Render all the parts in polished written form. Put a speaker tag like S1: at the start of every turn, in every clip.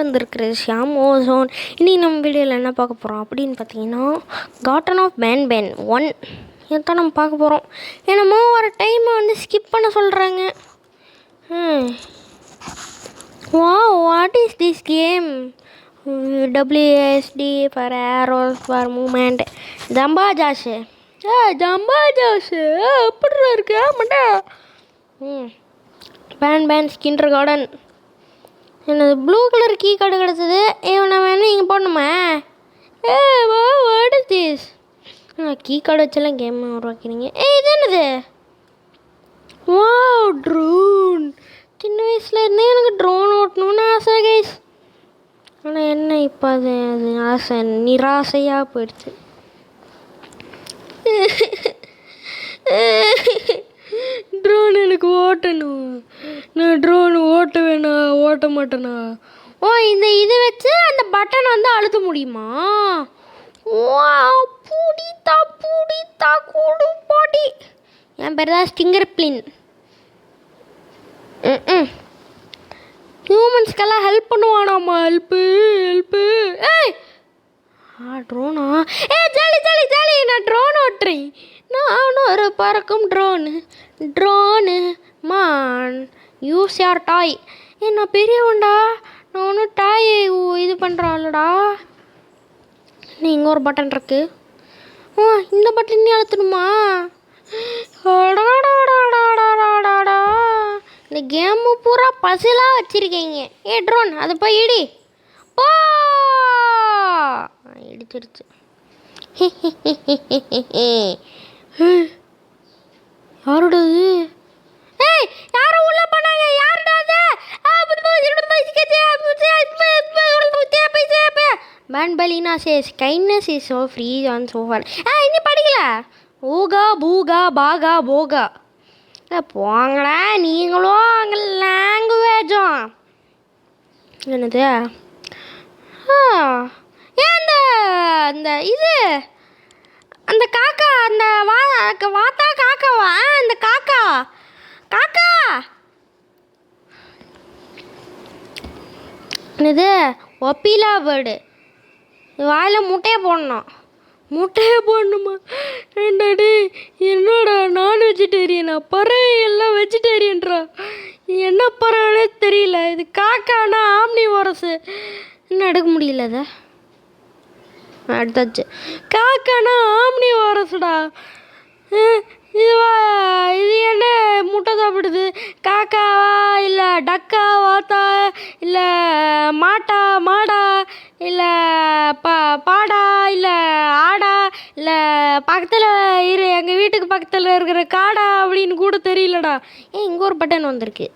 S1: வந்திருக்கிறது ஷியாம் ஓசோன். இன்றைக்கி நம்ம வீடியோவில் என்ன பார்க்க போகிறோம் அப்படின்னு பார்த்தீங்கன்னா, கார்டன் ஆஃப் பேன் பேன் 1 இதைத்தான் நம்ம பார்க்க போகிறோம். என்னமோ ஒரு டைமை வந்து ஸ்கிப் பண்ண சொல்கிறாங்க. What is this game? WSD for arrows for moment. ஜம்பா ஜாஷு எப்படி இருக்கு மாட்டா? பேன் பேன் கிண்டர் கார்டன். என்னது ப்ளூ கலர் கீ கார்டு கிடச்சிது. நான் வேணும் இங்கே போடணுமா? What is this? Key card வச்செல்லாம் கேம் உருவாக்கிறீங்க. இது என்னது? ட்ரோன். சின்ன வயசில் இருந்தே எனக்கு ட்ரோன் ஓட்டணும்னு ஆசை கைஸ். ஆனால் என்ன இப்போ அது ஆசை நிராசையாக போயிடுச்சு. ட்ரோன் எனக்கு ஓட்டணும். நான் ட்ரோன் ஓட்ட மாட்டேனா? இந்த இது வச்சு அந்த பட்டன் வந்து அழுத்த முடியுமா? புடித்தா கூடு பாட்டி. என் பேர் தான் ஸ்டிங்கர் பிளின். ஹியூமன்ஸ்க்கெல்லாம் ஹெல்ப் பண்ணுவானாம்மா. ஹெல்ப்பு. ட்ரோனா? ஜாலி. நான் ட்ரோன் ஓட்டுறேன். நானும் ஒரு பறக்கும் ட்ரோனு மான். யூஸ் யார் டாய். நான் பெரியவன்டா. நான் ஒன்றும் டாய் இது பண்ணுறான்லடா. இங்கே ஒரு பட்டன் இருக்கு. இந்த பட்டன் அழுத்தணுமா? இந்த கேமு பூரா பசிலாக வச்சுருக்கீங்க. ட்ரோன் அது போய் இடி. இடிச்சிருச்சு. யாரோடது? யாரும் உள்ள போனாங்க. யாரோடது? பல்லினா says kindness is so free on sofa. இன்னும் படிக்கல. ஊகா பூகா பாகா போகா. போங்களா நீங்களும் அங்கே லாங்குவேஜும். என்னது? அந்த இது அந்த காக்கா அந்த வாத்தா காக்காவா? அந்த காக்கா என்னது? ஒப்பிலா பேர்டு. வாயில் முட்டையை போடணுமா? என்னடா நான் வெஜிடேரியனா? பறவை எல்லாம் வெஜிடேரியன்றா. என்ன பறவைனே தெரியல. இது காக்கானா ஆம்னி வாரஸு. என்ன எடுக்க முடியல. அதை அடுத்தாச்சு. காக்கானா ஆம்னி வாரஸ்டா. இது என்ன முட்டை சாப்பிடுது? காக்காவா இல்லை டக்கா வாத்தா இல்லை மாடா இல்லை பாடா இல்லை ஆடா இல்லை பக்கத்தில் எங்கள் வீட்டுக்கு பக்கத்தில் இருக்கிற காடா அப்படின்னு கூட தெரியலடா. இங்கே ஒரு பட்டன் வந்திருக்கு.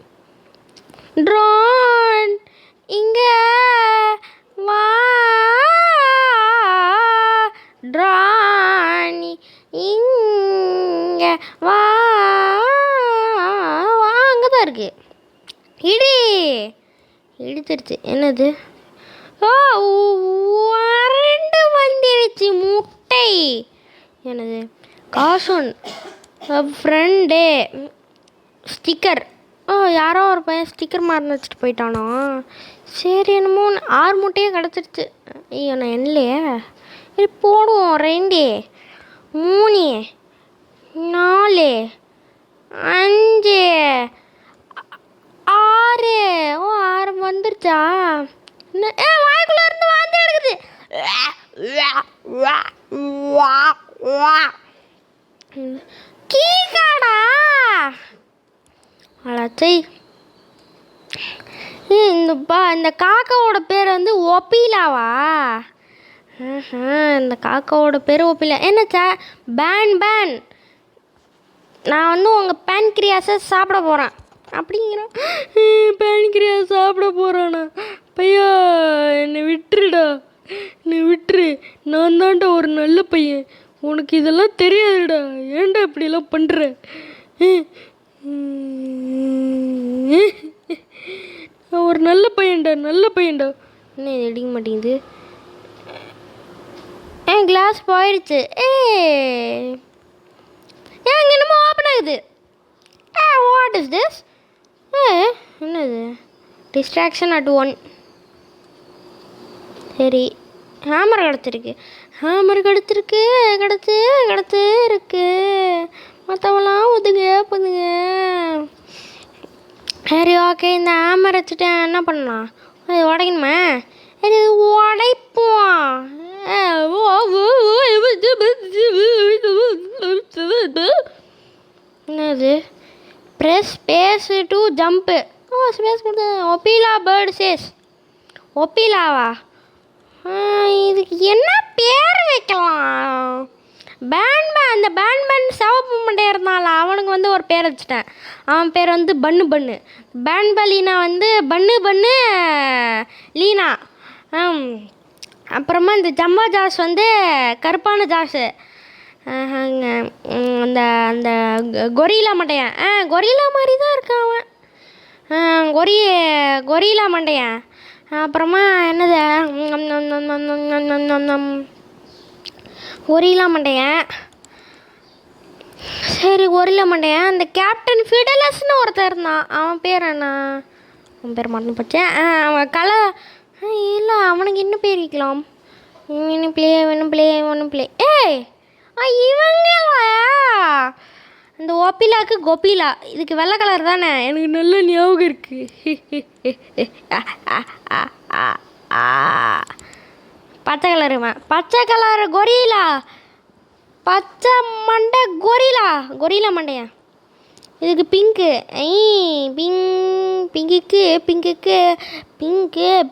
S1: ட்ரோன் இங்கே வா. ட்ரானி இங்கே வா. அங்கே தான் இருக்கு. இடிச்சிருச்சு. என்னது? ரெண்டு வந்துருச்சு முட்டை. என்னது? கார்ட்டூன் ஃப்ரெண்டே ஸ்டிக்கர். யாரோ ஒரு பையன் ஸ்டிக்கர் மாறின வச்சுட்டு போயிட்டானா? சரி என்னமோ 6 முட்டையே கிடச்சிருச்சு. நான் என்னலையே போடுவோம். 2 3 4 5 6. 6 வந்துருச்சா? வாய்க்குள்ள இருந்து வாந்தி எடுக்குது. கீகாடா அழச்சை. இந்த காக்காவோட பேர் வந்து ஒப்பிலாவா? இந்த காக்காவோட பேர் ஒப்பிலா. என்னச்சா? பேன். நான் வந்து உங்கள் பேன்கிரியாஸை சாப்பிட போகிறேன் அப்படிங்கிறேன். பேன்கிரியாஸ் சாப்பிட போகிறானா? பையா என்னை விட்டுருடா. நான் தான்டா ஒரு நல்ல பையன். உனக்கு இதெல்லாம் தெரியாதுடா. ஏன்டா இப்படிலாம் பண்ணுற? நான் ஒரு நல்ல பையன்டா. என்ன இது அடிக்க மாட்டேங்குது? கிளாஸ் போயிடுச்சு. இங்கே என்னமோ ஓப்பன் ஆகுது. What is this? என்னது? Distraction at 1. சரி, ஹேமர் கிடச்சிருக்கு. ஹேமர் கிடச்சிருக்கு. கிடத்து இருக்கு. மற்றவெல்லாம் ஒதுங்க பண்ணுங்க. சரி, ஓகே. இந்த ஹேமர் வச்சுட்டு என்ன பண்ணலாம்? அது உடைக்கணுமா? இது உடைப்போம். என்னது? Press space to jump. Space கொடுத்து ஒப்பிலா பேர்டு சேஸ். ஒப்பிலாவா? இதுக்கு என்ன பேர் வைக்கலாம்? அந்த பேன் சிவப்பு மண்டே இருந்தால அவனுக்கு வந்து ஒரு பேர் வச்சுட்டேன். அவன் பேர் வந்து பன்னு. பேன்பலீனா வந்து பன்னு லீனா. அப்புறமா இந்த ஜம்பா ஜாஸ் வந்து கருப்பான ஜாஸு. அந்த அந்த கொரிலா மண்டையன். கொரிலா மாதிரி தான் இருக்கான் அவன். கொரிலா மண்டையன். அப்புறமா என்னது? கொரிலா மண்டையன். சரி, கொரிலா மண்டையன். அந்த கேப்டன் ஃபிடலஸ்னு ஒருத்தர் இருந்தான். அவன் பேர் என்ன? அவன் பேர் மறந்து போச்சேன். அவன் இல்லை, அவனுக்கு இன்னும் பேர் வைக்கலாம். வேணும் பிளே. ஏய், இவங்களா? இந்த ஒப்பிலாக்கு கொப்பிலா. இதுக்கு வெள்ளை கலர் தானே? எனக்கு நல்ல ஞாபகம் இருக்கு. பச்சை கலரு கொரிலா. பச்சை மண்டை கொரிலா மண்டையா. இதுக்கு பிங்க்கு.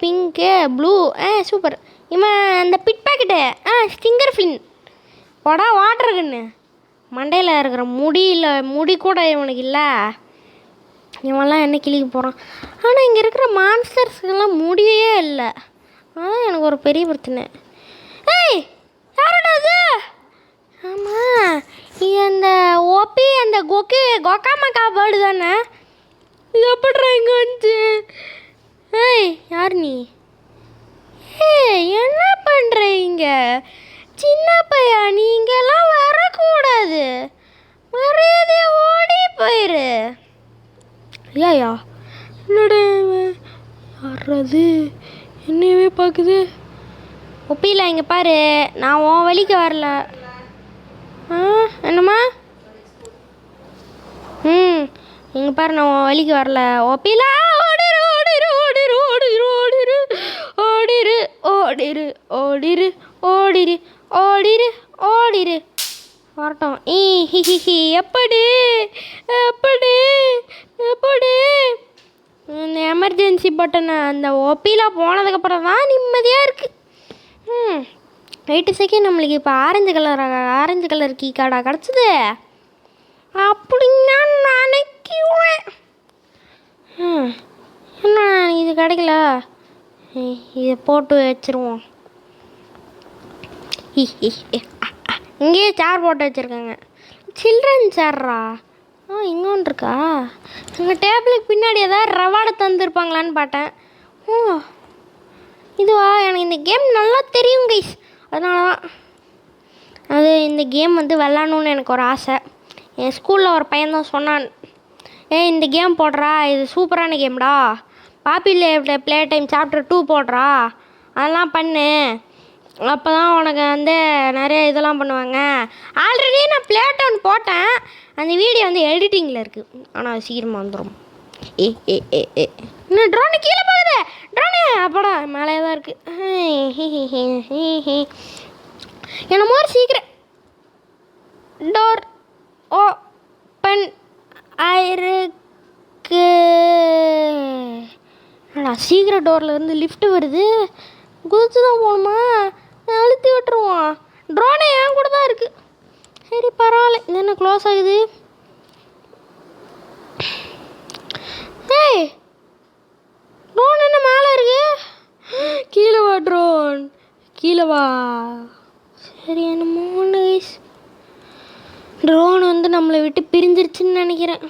S1: Pink blue. சூப்பர். இவன் அந்த பிட் பாக்கெட்டு. Stinger fin. போடா வாட்டர் கன்னு. மண்டையில் இருக்கிற முடி கூட இவனுக்கு இல்லை. இவன்லாம் என்ன கிளிக்க போகிறான்? ஆனால் இங்கே இருக்கிற மான்ஸ்டர்ஸுக்கெல்லாம் முடியே இல்லை. அதான் எனக்கு ஒரு பெரிய பிரச்சனை. ஏய், யாரோட அது? ஆமாம், இது அந்த ஓபி அந்த கொக்காமக்கா பேர்டு தானே? இது எப்படிறா இங்கே வந்துச்சு? ஏய், யார் நீ? என்ன பண்ணுறீங்க? சின்ன பையா, நீங்கெல்லாம் வரக்கூடாது. மரியாதையை ஓடி போயிரு. ஐயா, என்னடா யாராது என்னையவே பார்க்குது? ஒப்பில இங்கே பாரு, நான் உன் வழிக்கு வரல. என்னம்மா? இங்கே பாரு, நான் உன் வழிக்கு வரல. ஒப்பிலா ஓடிரு வரட்டும். எப்படி இந்த எமர்ஜென்சி பட்டனை அந்த ஒப்பிலா போனதுக்கப்புறம் தான் நிம்மதியாக இருக்குது. 8 செகண்ட் நம்மளுக்கு இப்போ ஆரஞ்சு கலர் கீ கார்டாக கிடச்சிது அப்படின்னா நினைக்குவேன். என்ன இது கிடைக்கல? இதை போட்டு வச்சுருவோம். இங்கேயே சேர் போட்டு வச்சுருக்காங்க. சில்ட்ரன் சேர்ரா. இங்கே ஒன்று இருக்கா? எங்கள் டேபிளுக்கு பின்னாடி ஏதாவது ரவாடை தந்துருப்பாங்களான்னு பார்த்தேன். இதுவா? எனக்கு இந்த கேம் நல்லா தெரியும் கைஸ். அதனால தான் அது இந்த கேம் வந்து விளாட்ணுன்னு எனக்கு ஒரு ஆசை. என் ஸ்கூலில் ஒரு பையன்தான் சொன்னான், இந்த கேம் போடுறா, இது சூப்பரான கேம்டா, பாப்பியில் ப்ளே டைம் சாப்டர் 2 போடுறா, அதெல்லாம் பண்ணு, அப்போ தான் உனக்கு வந்து நிறைய இதெல்லாம் பண்ணுவாங்க. ஆல்ரெடி நான் ப்ளே டைம் போட்டேன். அந்த வீடியோ வந்து எடிட்டிங்கில் இருக்குது. ஆனால் சீக்கிரமாக வந்துடும். இன்னும் ட்ரோனு கீழே போகுது. ட்ரோனு அப்படா மேலே தான் இருக்குது. என்னமோ ஒரு சீக்கிரம் டோர் ஓப்பன் ஆயிருக்கு. சீக்கிரம் டோர்லேருந்து லிஃப்ட் வருது. குதிச்சு தான் போகணுமா? அழுத்தி விட்டுருவோம். ட்ரோனே என் கூட தான் இருக்குது. சரி, பரவாயில்ல. இது என்ன க்ளோஸ் ஆகுது? ஏய், ட்ரோன் என்ன மேலே இருக்கு? கீழே வா ட்ரோன், கீழே வா. சரி, என்னமோ ஒன்று கைஸ், ட்ரோன் வந்து நம்மளை விட்டு பிரிஞ்சிருச்சுன்னு நினைக்கிறேன்.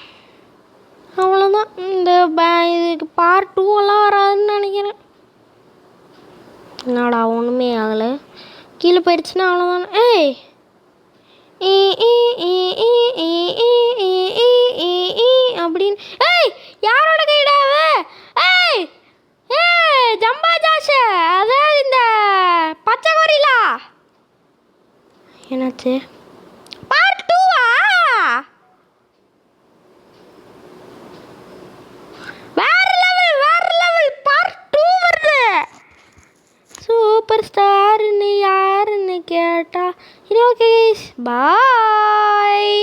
S1: அவ்வளோதான். இந்த இதுக்கு பார்ட் 2 எல்லாம் வராதுன்னு நினைக்கிறேன். என்னடா ஒன்றுமே ஆகலை. கீழே போயிடுச்சுன்னா அவ்வளோதானே. ஏய், அப்படின்னு யாரோட கைடாவ? ஏய் ஜம்பா ஜாஷ, அதாவது இந்த என்னாச்சு? பார்ட் 2வா? வேற லெவல் பார்ட் 2 வருது. சூப்பர் ஸ்டார்னு யாருன்னு கேட்டா. ஓகே கைஸ், பாய்.